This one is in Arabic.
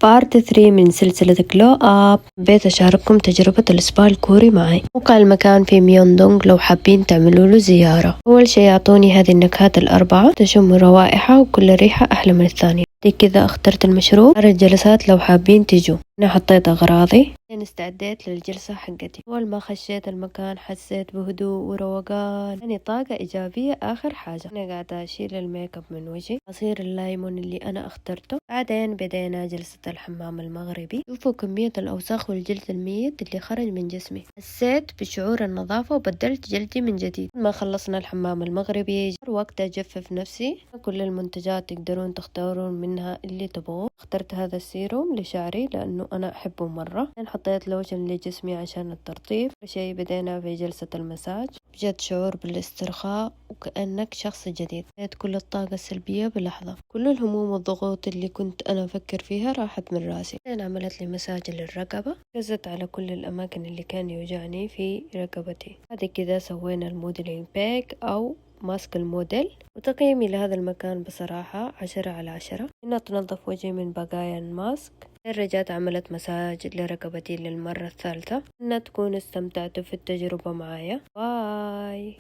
بارت 3 من سلسلة جلو اب. حبيت أشارككم تجربة السبا الكوري معي. موقع المكان في ميوندونغ لو حابين تعملوا له زيارة. أول شي يعطوني هذه النكهات الأربعة، تشم روائحها وكل ريحة أحلى من الثانية. دي كذا اخترت المشروب. الجلسات لو حابين تجوا. أنا حطيت أغراضي، استعديت للجلسة حقتي. أول ما خشيت المكان حسيت بهدوء وروقان، يعني طاقة إيجابية. آخر حاجة أنا قاعدة أشيل الميك اب من وجهي، عصير اللايمون اللي أنا اخترته. بعدين بدينا جلسة الحمام المغربي. شوفوا كمية الأوساخ والجلد الميت اللي خرج من جسمي، حسيت بشعور النظافة وبدلت جلدي من جديد. ما خلصنا الحمام المغربي جاء وقت أجفف نفسي. كل المنتجات تقدرون تختارون منها اللي تبغوه. اخترت هذا السيروم لشعري لأنه أنا أحبه مرة. حطيت لوشن لجسمي عشان الترطيب. شيء بدينا في جلسة المساج، بجد شعور بالاسترخاء وكأنك شخص جديد. لقيت كل الطاقة السلبية بلحظة، كل الهموم والضغوط اللي كنت أنا أفكر فيها راحت من راسي. بعدين عملت لي مساج للرقبة، ركزت على كل الأماكن اللي كان يوجعني في رقبتي. بعد كذا سوينا الموديلينج باك أو ماسك الموديل. وتقييمي لهذا المكان بصراحة 10/10. إنها تنظف وجهي من بقايا الماسك. رجعت عملت مساج لرقبتي للمرة الثالثة. إن تكونوا استمتعتوا في التجربة معايا. باي.